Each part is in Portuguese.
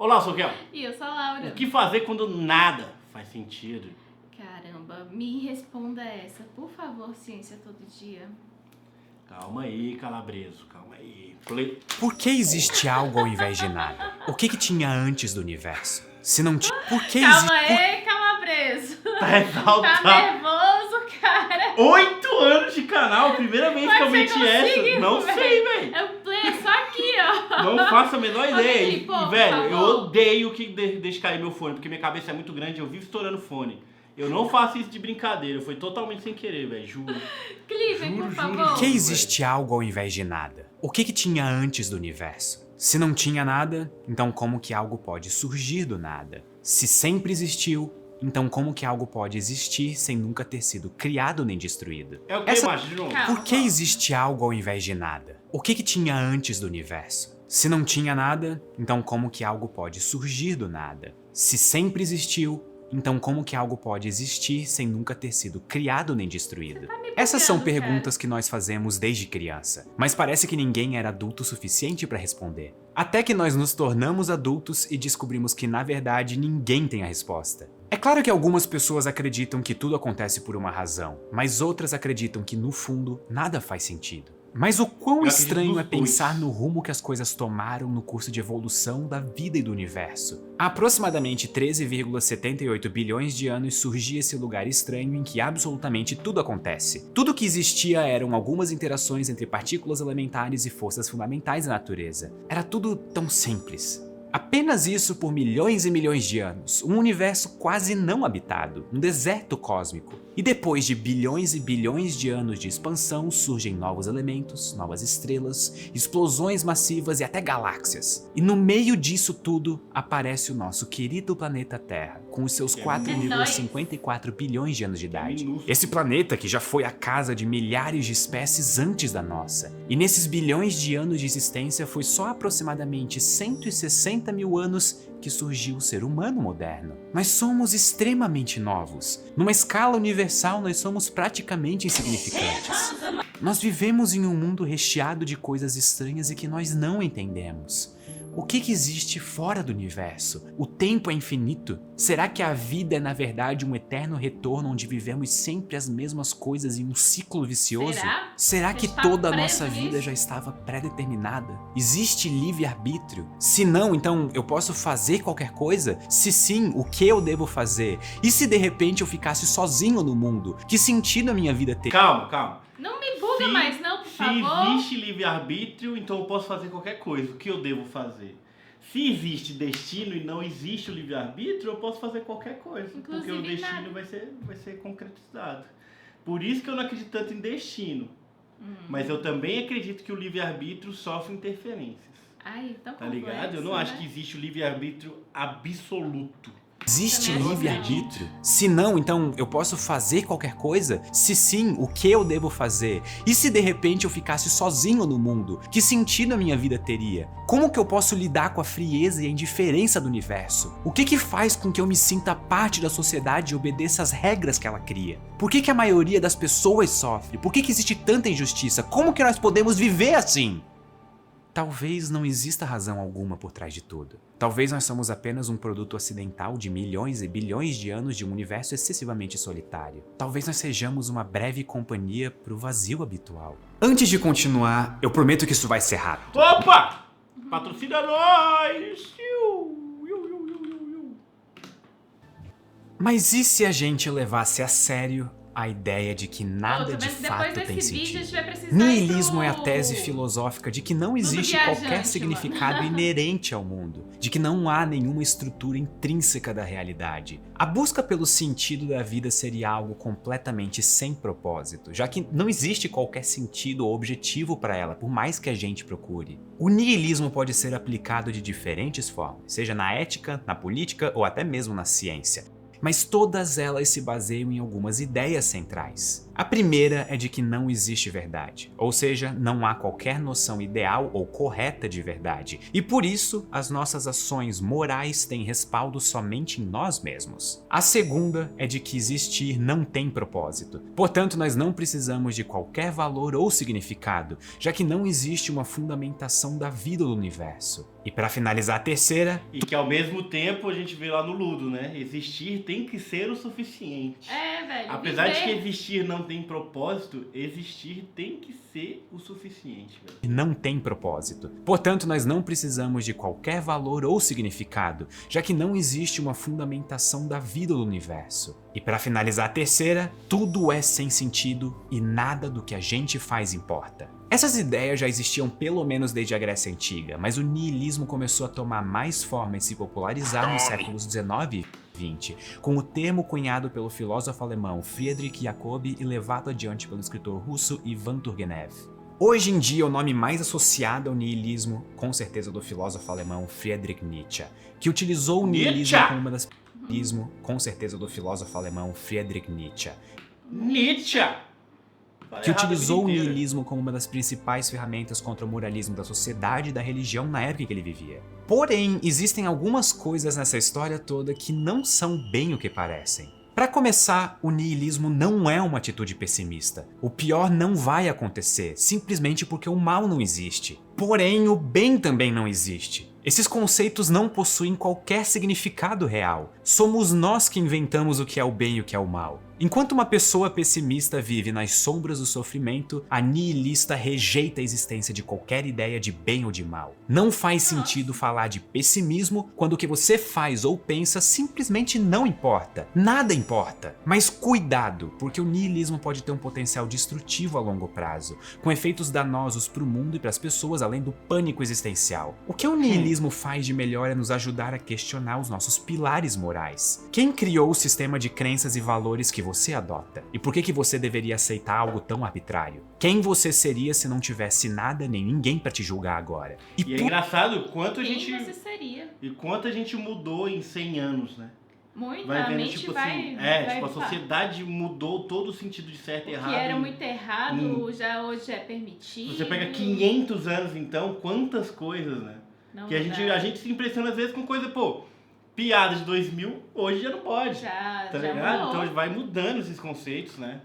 Olá, eu sou o Kel. E eu sou a Laura. O que fazer quando nada faz sentido? Caramba, me responda essa. Por favor, ciência todo dia. Calma aí, Calabreso, calma aí. Por que existe algo ao invés de nada? O que tinha antes do universo? Se não tinha... Por que Calma existe... aí, Calabreso. Tá exaltado. Tá nervoso, cara. 8 anos de canal, primeira vez que eu Mas você meti essa. conseguiu, Não velho. sei, velho. É o play só aqui, ó. Não faço a menor ideia. Felipe, pô, E, por velho, eu favor. odeio que deixe cair meu fone, porque minha cabeça é muito grande e eu vivo estourando fone. Eu não faço isso de brincadeira, foi totalmente sem querer, velho, juro. Clive, Juro, por juro, favor. juro. Por que existe algo ao invés de nada? O que tinha antes do universo? Se não tinha nada, então como que algo pode surgir do nada? Se sempre existiu, então como que algo pode existir sem nunca ter sido criado nem destruído? É o que, macho, de novo? Calma. Por que existe algo ao invés de nada? O que tinha antes do universo? Se não tinha nada, então como que algo pode surgir do nada? Se sempre existiu, então como que algo pode existir sem nunca ter sido criado nem destruído? Essas são bugando, perguntas que nós fazemos desde criança, mas parece que ninguém era adulto o suficiente para responder. Até que nós nos tornamos adultos e descobrimos que, na verdade, ninguém tem a resposta. É claro que algumas pessoas acreditam que tudo acontece por uma razão, mas outras acreditam que, no fundo, nada faz sentido. Mas o quão Eu acredito estranho nos é dois. pensar no rumo que as coisas tomaram no curso de evolução da vida e do universo. Há aproximadamente 13,78 bilhões de anos surgia esse lugar estranho em que absolutamente tudo acontece. Tudo que existia eram algumas interações entre partículas elementares e forças fundamentais da natureza. Era tudo tão simples. Apenas isso por milhões e milhões de anos, um universo quase não habitado, um deserto cósmico. E depois de bilhões e bilhões de anos de expansão, surgem novos elementos, novas estrelas, explosões massivas e até galáxias. E no meio disso tudo, aparece o nosso querido planeta Terra, com os seus 4,54 bilhões de anos de idade. minúsculo. Esse planeta que já foi a casa de milhares de espécies antes da nossa. E nesses bilhões de anos de existência, foi só aproximadamente 160 mil anos que surgiu o ser humano moderno. Nós somos extremamente novos. Numa escala universal, nós somos praticamente insignificantes. Nós vivemos em um mundo recheado de coisas estranhas e que nós não entendemos. O que existe fora do universo? O tempo é infinito? Será que a vida é na verdade um eterno retorno onde vivemos sempre as mesmas coisas em um ciclo vicioso? Será que Você está toda a preso nossa vida nisso? já estava pré-determinada? Existe livre-arbítrio? Se não, então eu posso fazer qualquer coisa? Se sim, o que eu devo fazer? E se de repente eu ficasse sozinho no mundo? Que sentido a minha vida teria? Calma, calma. Não me buga mais não, por Se favor. existe livre-arbítrio, então eu posso fazer qualquer coisa. O que eu devo fazer? Se existe destino e não existe o livre-arbítrio, eu posso fazer qualquer coisa. Porque o Inclusive destino nada. vai ser concretizado. Por isso que eu não acredito tanto em destino. Mas eu também acredito que o livre-arbítrio sofre interferências. Ai, tão Tá complexo, ligado? Eu não acho né? que existe o livre-arbítrio absoluto. Existe Também acho que livre-arbítrio? Se não, então eu posso fazer qualquer coisa? Se sim, o que eu devo fazer? E se de repente eu ficasse sozinho no mundo? Que sentido a minha vida teria? Como que eu posso lidar com a frieza e a indiferença do universo? O que faz com que eu me sinta parte da sociedade e obedeça às regras que ela cria? Por que a maioria das pessoas sofre? Por que existe tanta injustiça? Como que nós podemos viver assim? Talvez não exista razão alguma por trás de tudo. Talvez nós somos apenas um produto acidental de milhões e bilhões de anos de um universo excessivamente solitário. Talvez nós sejamos uma breve companhia pro vazio habitual. Antes de continuar, eu prometo que isso vai ser rápido. Opa! Patrocina nós! Mas e se a gente levasse a sério a ideia de que nada Tô de vendo que fato depois tem desse vídeo a sentido? gente vai precisar ir Niilismo é a pro- tese filosófica de que não existe viajante qualquer lá. significado inerente ao mundo, de que não há nenhuma estrutura intrínseca da realidade. A busca pelo sentido da vida seria algo completamente sem propósito, já que não existe qualquer sentido ou objetivo para ela, por mais que a gente procure. O niilismo pode ser aplicado de diferentes formas, seja na ética, na política ou até mesmo na ciência. Mas todas elas se baseiam em algumas ideias centrais. A primeira é de que não existe verdade, ou seja, não há qualquer noção ideal ou correta de verdade, e por isso as nossas ações morais têm respaldo somente em nós mesmos. A segunda é de que existir não tem propósito, portanto nós não precisamos de qualquer valor ou significado, já que não existe uma fundamentação da vida do universo. E para finalizar a terceira... E que ao mesmo tempo a gente vê lá no Ludo, né? Existir tem que ser o suficiente. É, velho. Apesar de que viver. existir não tem propósito, existir tem que ser o suficiente, velho. não tem propósito. Portanto, nós não precisamos de qualquer valor ou significado, já que não existe uma fundamentação da vida do universo. E para finalizar a terceira, tudo é sem sentido e nada do que a gente faz importa. Essas ideias já existiam pelo menos desde a Grécia Antiga, mas o niilismo começou a tomar mais forma e se popularizar nos séculos 19 e 20, com o termo cunhado pelo filósofo alemão Friedrich Jacob e levado adiante pelo escritor russo Ivan Turgenev. Hoje em dia, o nome mais associado ao niilismo, com certeza do filósofo alemão Friedrich Nietzsche, que utilizou o niilismo como uma das... com certeza do filósofo alemão Friedrich Nietzsche. Que utilizou o niilismo como uma das principais ferramentas contra o moralismo da sociedade e da religião na época em que ele vivia. Porém, existem algumas coisas nessa história toda que não são bem o que parecem. Para começar, o niilismo não é uma atitude pessimista. O pior não vai acontecer, simplesmente porque o mal não existe. Porém, o bem também não existe. Esses conceitos não possuem qualquer significado real. Somos nós que inventamos o que é o bem e o que é o mal. Enquanto uma pessoa pessimista vive nas sombras do sofrimento, a nihilista rejeita a existência de qualquer ideia de bem ou de mal. Não faz sentido falar de pessimismo quando o que você faz ou pensa simplesmente não importa. Nada importa. Mas cuidado, porque o nihilismo pode ter um potencial destrutivo a longo prazo, com efeitos danosos para o mundo e para as pessoas, além do pânico existencial. O que o nihilismo faz de melhor é nos ajudar a questionar os nossos pilares morais. Quem criou o sistema de crenças e valores que você adota? E por que você deveria aceitar algo tão arbitrário? Quem você seria se não tivesse nada nem ninguém pra te julgar agora? E é engraçado quanto a Quem gente... você seria? E quanto a gente mudou em 100 anos, né? Muito, Vai a vendo, mente tipo vai... assim, vai tipo, a sociedade mudou todo o sentido de certo e o errado. que era muito errado, já hoje é permitido. Você pega 500 anos, então, quantas coisas, né? Não Que a gente se impressiona às vezes com coisa, pô, piada de 2000, hoje já não pode. Já ligado? mudou. Então vai mudando esses conceitos, né?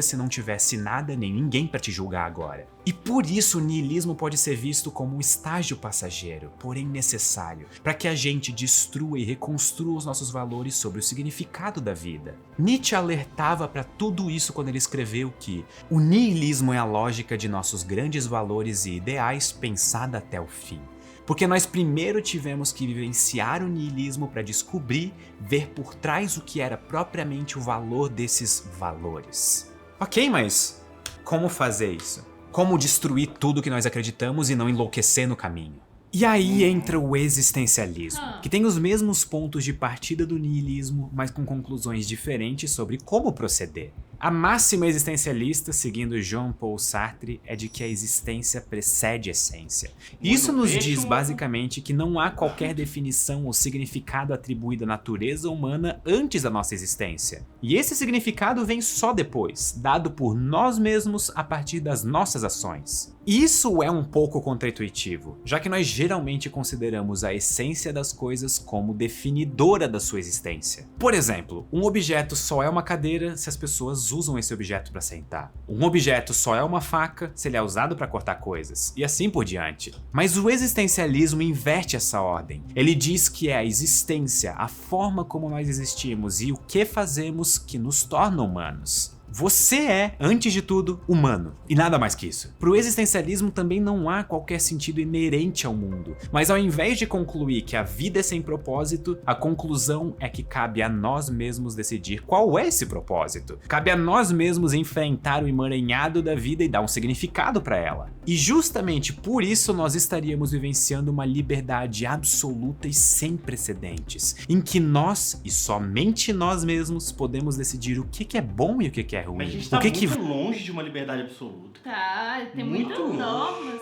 Se não tivesse nada nem ninguém pra te julgar agora. E por isso o niilismo pode ser visto como um estágio passageiro, porém necessário, para que a gente destrua e reconstrua os nossos valores sobre o significado da vida. Nietzsche alertava para tudo isso quando ele escreveu que o niilismo é a lógica de nossos grandes valores e ideais pensada até o fim. Porque nós primeiro tivemos que vivenciar o niilismo para descobrir, ver por trás o que era propriamente o valor desses valores. Ok, mas como fazer isso? Como destruir tudo que nós acreditamos e não enlouquecer no caminho? E aí entra o existencialismo, que tem os mesmos pontos de partida do niilismo, mas com conclusões diferentes sobre como proceder. A máxima existencialista, seguindo Jean-Paul Sartre, é de que a existência precede a essência. Isso nos diz basicamente que não há qualquer definição ou significado atribuído à natureza humana antes da nossa existência. E esse significado vem só depois, dado por nós mesmos a partir das nossas ações. Isso é um pouco contraintuitivo, já que nós geralmente consideramos a essência das coisas como definidora da sua existência. Por exemplo, um objeto só é uma cadeira se as pessoas usam esse objeto para sentar. Um objeto só é uma faca se ele é usado para cortar coisas, e assim por diante. Mas o existencialismo inverte essa ordem. Ele diz que é a existência, a forma como nós existimos e o que fazemos que nos torna humanos. Você é, antes de tudo, humano, e nada mais que isso. Para o existencialismo também não há qualquer sentido inerente ao mundo, mas ao invés de concluir que a vida é sem propósito, a conclusão é que cabe a nós mesmos decidir qual é esse propósito. Cabe a nós mesmos enfrentar o emaranhado da vida e dar um significado para ela. E justamente por isso nós estaríamos vivenciando uma liberdade absoluta e sem precedentes, em que nós, e somente nós mesmos, podemos decidir o que é bom e o que é ruim. Mas a gente tá muito longe de uma liberdade absoluta. Tá, tem Muito muitas longe. normas.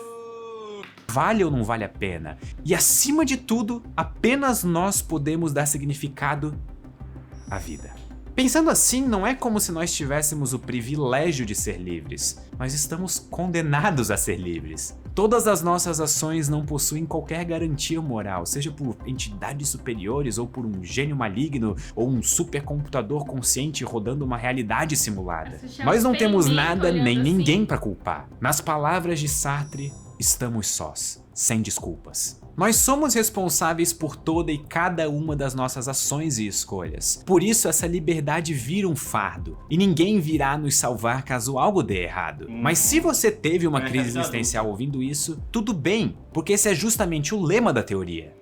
Vale ou não vale a pena? E acima de tudo, apenas nós podemos dar significado à vida. Pensando assim, não é como se nós tivéssemos o privilégio de ser livres. Nós estamos condenados a ser livres. Todas as nossas ações não possuem qualquer garantia moral, seja por entidades superiores ou por um gênio maligno ou um supercomputador consciente rodando uma realidade simulada. Nós não temos nada nem ninguém para culpar. Nas palavras de Sartre, estamos sós, sem desculpas. Nós somos responsáveis por toda e cada uma das nossas ações e escolhas. Por isso essa liberdade vira um fardo, e ninguém virá nos salvar caso algo dê errado. Mas se você teve uma crise existencial ouvindo isso, tudo bem, porque esse é justamente o lema da teoria.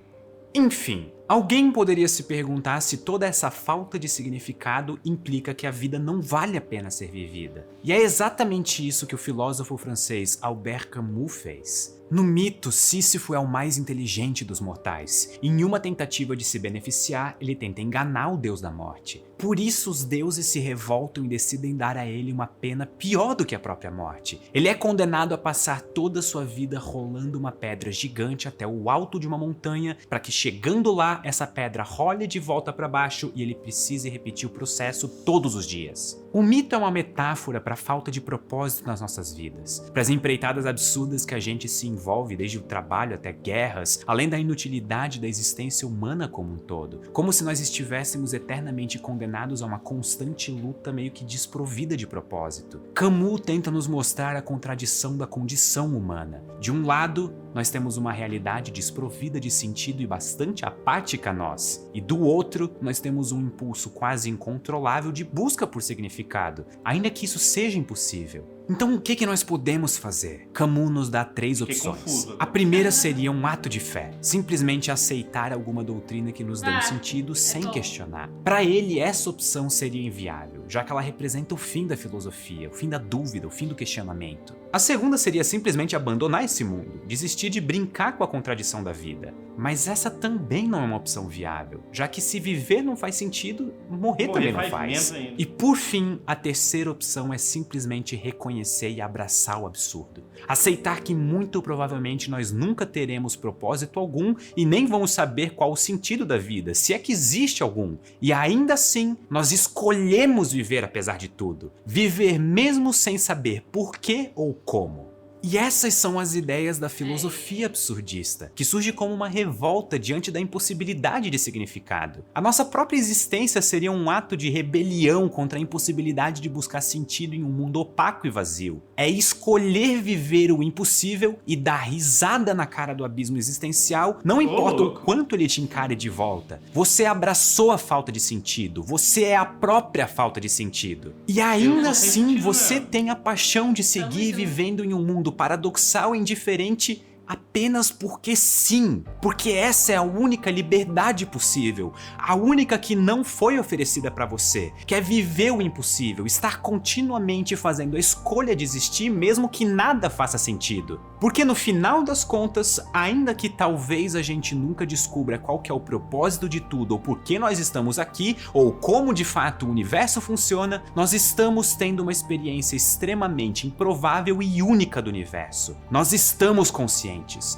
Enfim, alguém poderia se perguntar se toda essa falta de significado implica que a vida não vale a pena ser vivida. E é exatamente isso que o filósofo francês Albert Camus fez. No mito, Sísifo é o mais inteligente dos mortais. Em uma tentativa de se beneficiar, ele tenta enganar o deus da morte. Por isso os deuses se revoltam e decidem dar a ele uma pena pior do que a própria morte. Ele é condenado a passar toda a sua vida rolando uma pedra gigante até o alto de uma montanha, para que chegando lá, essa pedra role de volta para baixo e ele precise repetir o processo todos os dias. O mito é uma metáfora para a falta de propósito nas nossas vidas, para as empreitadas absurdas que a gente se envolve, desde o trabalho até guerras, além da inutilidade da existência humana como um todo, como se nós estivéssemos eternamente condenados a uma constante luta meio que desprovida de propósito. Camus tenta nos mostrar a contradição da condição humana. De um lado, nós temos uma realidade desprovida de sentido e bastante apática a nós, e do outro, nós temos um impulso quase incontrolável de busca por significado, ainda que isso seja impossível. Então o que nós podemos fazer? Camus nos dá 3 opções. A primeira seria um ato de fé, simplesmente aceitar alguma doutrina que nos dê um sentido sem questionar. Para ele, essa opção seria inviável, já que ela representa o fim da filosofia, o fim da dúvida, o fim do questionamento. A segunda seria simplesmente abandonar esse mundo, desistir de brincar com a contradição da vida. Mas essa também não é uma opção viável, já que se viver não faz sentido, morrer também não faz. E por fim, a terceira opção é simplesmente reconhecer e abraçar o absurdo. Aceitar que muito provavelmente nós nunca teremos propósito algum e nem vamos saber qual o sentido da vida, se é que existe algum. E ainda assim, nós escolhemos viver apesar de tudo. Viver mesmo sem saber por quê ou como. E essas são as ideias da filosofia absurdista, que surge como uma revolta diante da impossibilidade de significado. A nossa própria existência seria um ato de rebelião contra a impossibilidade de buscar sentido em um mundo opaco e vazio. É escolher viver o impossível e dar risada na cara do abismo existencial, não importa o quanto ele te encare de volta. Você abraçou a falta de sentido, você é a própria falta de sentido. E ainda assim, você tem a paixão de seguir vivendo em um mundo paradoxal e indiferente apenas porque sim, porque essa é a única liberdade possível, a única que não foi oferecida para você, que é viver o impossível, estar continuamente fazendo a escolha de existir mesmo que nada faça sentido. Porque no final das contas, ainda que talvez a gente nunca descubra qual que é o propósito de tudo, ou por que nós estamos aqui, ou como de fato o universo funciona, nós estamos tendo uma experiência extremamente improvável e única do universo. Nós estamos conscientes.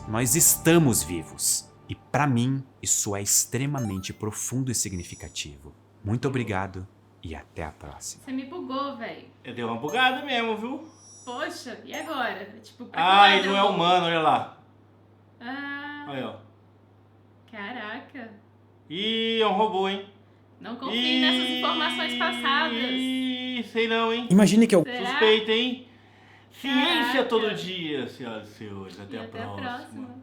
Nós estamos vivos. E para mim, isso é extremamente profundo e significativo. Muito obrigado e até a próxima. Você me bugou, velho. Eu dei uma bugada mesmo, viu? Poxa, e agora? Tipo, ele não é humano, olha lá. Aí, ó. Caraca. Ih, é um robô, hein? Não confie nessas informações passadas. Sei não, hein? Imagine que eu... Suspeita, hein? Ciência Caraca. todo dia, senhoras e senhores. Até a Até a próxima.